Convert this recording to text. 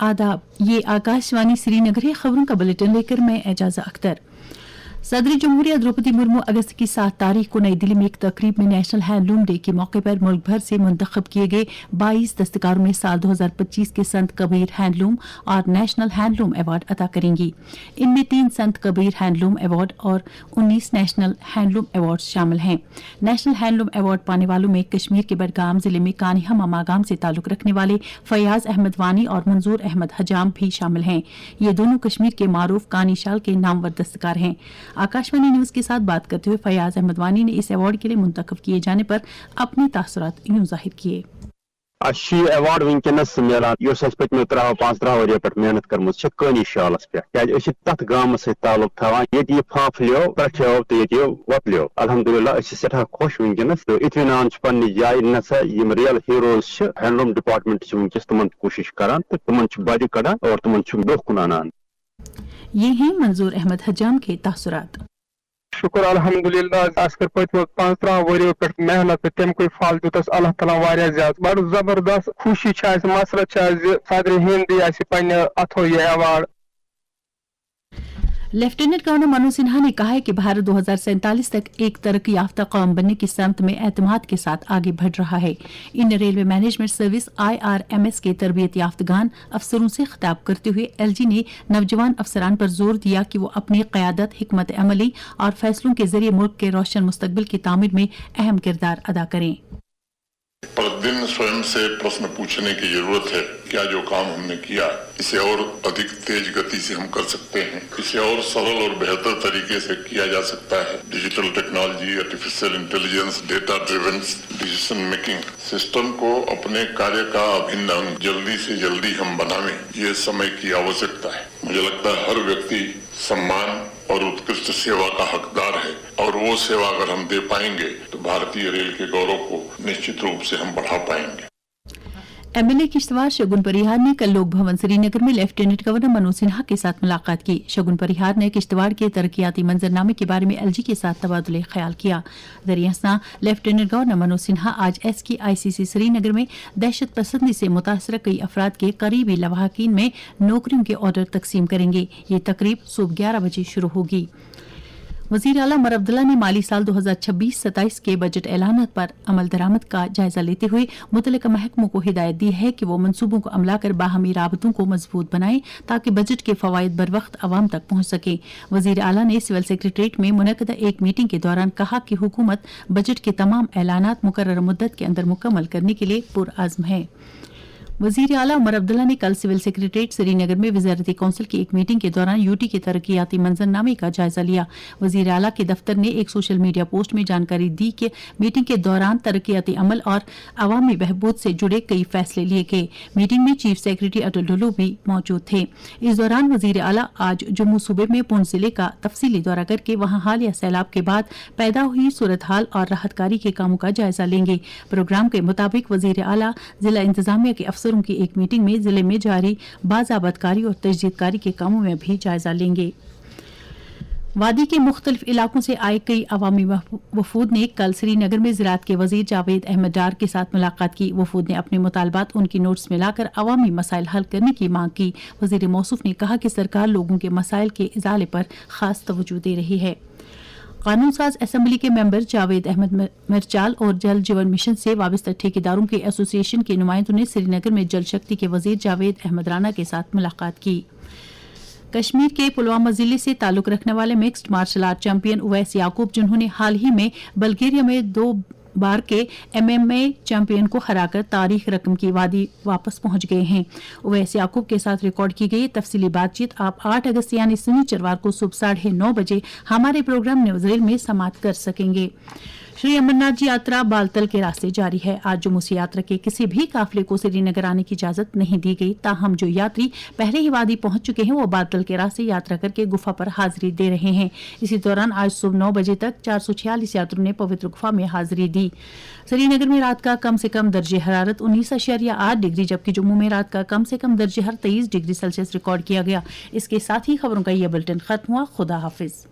आदाब, ये आकाशवाणी श्रीनगर है। खबरों का बुलेटिन लेकर मैं एजाजा अख्तर। सदर जमहूरिया द्रौपदी मुर्मू अगस्त की 7 तारीख को नई दिल्ली में एक तकरीब में नेशनल हैंडलूम डे के मौके पर मुल्क भर से मुंतखब किए गए 22 दस्तकारों में साल 2025 के संत कबीर हैंडलूम और नेशनल हैंडलूम अवार्ड अता करेंगी। इनमें 3 संत कबीर हैंडलूम अवार्ड और 19 नेशनल हैंडलूम अवार्ड शामिल हैं। नेशनल हैंडलूम अवार्ड पाने वालों में कश्मीर के बडगाम जिले में कानिहा मामागाम से ताल्लुक रखने वाले फयाज अहमद वानी और मंजूर अहमद हजाम भी शामिल हैं। ये दोनों कश्मीर के मारूफ कानीशाल के नामवर दस्तकार हैं। आकाशवाणी न्यूज के साथ बात करते हुए फयाज अहमद वानी ने इस अवार्ड के लिए मुंतखब किए जाने पर अपने तासुरात यूं जाहिर किए। अवार्ड वनकस मिलान पत्मो 3-5 वर पे मेहनत कर्म कनी शालस पे तथ गाम ताल्लुक थवान ये फाफलो पठो तो वतलो अलहमदुलिल्लाह सठा खुश वनकस तो इतमान पन्ने जाय नसा रियल हीरोज हैंडलूम डिपार्टमेंट वनकस तुम कोशिश करान तो तुम बज कड़ान और तुम ब्रोह कुन आनान। ये हैं मंजूर अहमद हजाम के तासुरात। शुक्र अल्हम्दुलिल्लाह खासकर पत्मो 15 वरियो पे मेहनत तम फल दुतस अल्लाह ताला वारिया ज्यादा बड़ जबरदस्त खुशी मसरत सदर हिंद पे अथो ये award. Lieutenant governor Manoj Sinha ने कहा है कि भारत 2047 तक एक तरक्की याफ्ता कौम बनने की समत में एतमाद के साथ आगे बढ़ रहा है। इन रेलवे मैनेजमेंट सर्विस IRMS के तरबियत याफ्तगान अफसरों से खिताब करते हुए LG ने नौजवान अफसरान पर जोर दिया कि वो अपनी क़यादत, हिकमत अमली और फैसलों के जरिए मुल्क के रोशन मुस्तकबिल की तामीर में अहम किरदार अदा करें। प्रतिदिन स्वयं से प्रश्न पूछने की जरूरत है, क्या जो काम हमने किया इसे और अधिक तेज गति से हम कर सकते हैं, इसे और सरल और बेहतर तरीके से किया जा सकता है। Digital technology, artificial intelligence, data driven decision making system को अपने कार्य का अभिन्न अंग जल्दी से जल्दी हम बनावें, ये समय की आवश्यकता है। मुझे लगता है हर व्यक्ति सम्मान और उत्कृष्ट सेवा का हकदार है और वो सेवा अगर हम दे पाएंगे तो भारतीय रेल के गौरव को निश्चित रूप से हम बढ़ा पाएंगे। MLA किश्तवाड़ शगुन परिहार ने कल लोक भवन श्रीनगर में लेफ्टिनेंट गवर्नर मनोज सिन्हा के साथ मुलाकात की। शगुन परिहार ने किश्तवाड़ के तरक्याती मंजरनामे के बारे में LG के साथ तबादुले ख्याल किया। दरियासना लेफ्टिनेंट गवर्नर मनोज सिन्हा आज SKICC श्रीनगर में दहशत पसंदी से मुतासर कई अफराद के करीबी लवाहकीन में नौकरियों के ऑर्डर तकसीम करेंगे। ये तकरीब सुबह 11 बजे शुरू होगी। वजीर आला उमर अब्दुल्ला ने माली साल 2026-27 के बजट ऐलान पर अमल दरामद का जायजा लेते हुए मुतल्लिका महकमों को हिदायत दी है कि वो मंसूबों को अमला कर बाहमी राबतों को मजबूत बनाएं ताकि बजट के फवायद बर वक्त अवाम तक पहुंच सके। वजीर आला ने सिविल सेक्रेटरीट में मुनक्कदा एक मीटिंग के दौरान कहा कि हुकूमत बजट के तमाम ऐलानात मुकर्रर मुद्दत के अंदर मुकम्मल करने के लिए पुरअज़्म है। वजीर आला उमर अब्दुल्ला ने कल सिविल सेक्रेटरीट श्रीनगर में वज़ारती कौंसिल की एक मीटिंग के दौरान यूटी के तरक्याती मंजरनामे का जायजा लिया। वजीर आला के दफ्तर ने एक सोशल मीडिया पोस्ट में जानकारी दी कि मीटिंग के दौरान तरक्याती अमल और अवामी बहबूद से जुड़े कई फैसले लिए गए। मीटिंग में चीफ सेक्रेटरी अटल डुल्लू भी मौजूद थे। इस दौरान वजीर आला आज जम्मू सूबे में पुंछ जिले का तफसीली दौरा करके वहां हालिया सैलाब के बाद पैदा हुई सूरत हाल और राहतकारी के कामों का जायजा लेंगे। प्रोग्राम के मुताबिक वजीर आला जिला इंतजामिया के अफसरों की एक मीटिंग में जिले में जारी बाज़ाबतकारी और तजदीदकारी के कामों में भी जायजा लेंगे। वादी के मुख्तलिफ इलाकों से आए कई अवामी वफूद ने कल श्रीनगर में ज़राअत के वजीर जावेद अहमद डार के साथ मुलाकात की। वफूद ने अपने मुतालबात उनकी नोट्स में लाकर अवामी मसाइल हल करने की मांग की। वजीर मौसूफ ने कहा कि सरकार लोगों के मसाइल के इजाले पर खास तवज्जो दे रही है। कानून साज असेंबली के मेंबर जावेद अहमद मिर्चाल और जल जीवन मिशन से वाबस्ता ठेकेदारों के एसोसिएशन के नुमाइंदों ने श्रीनगर में जल शक्ति के वजीर जावेद अहमद राना के साथ मुलाकात की। कश्मीर के पुलवामा जिले से ताल्लुक रखने वाले mixed martial art champion Uwais Yaqoob, जिन्होंने हाल ही में बल्गेरिया में 2 बार के MMA चैंपियन को हराकर तारीख रकम की वादी वापस पहुंच गए हैं। उवैस याकूब के साथ रिकॉर्ड की गई तफसीली बातचीत आप 8 अगस्त यानी शनिचरवार को सुबह 9:30 बजे हमारे प्रोग्राम न्यूज़ रील में समाप्त कर सकेंगे। श्री अमरनाथ जी यात्रा बालतल के रास्ते जारी है। आज जम्मू से यात्रा के किसी भी काफिले को श्रीनगर आने की इजाजत नहीं दी गई। ताहम जो यात्री पहले ही वादी पहुंच चुके हैं वो बालतल के रास्ते यात्रा करके गुफा पर हाजिरी दे रहे हैं। इसी दौरान आज सुबह 9 बजे तक 446 यात्रियों ने पवित्र गुफा में हाजिरी दी। श्रीनगर में रात का कम से कम दर्जे हरारत 19.8 डिग्री जबकि जम्मू में रात का कम से कम दर्जे हर 23 डिग्री सेल्सियस रिकॉर्ड किया गया। इसके साथ ही खबरों का यह बुलेटिन खत्म हुआ। खुदा हाफिज।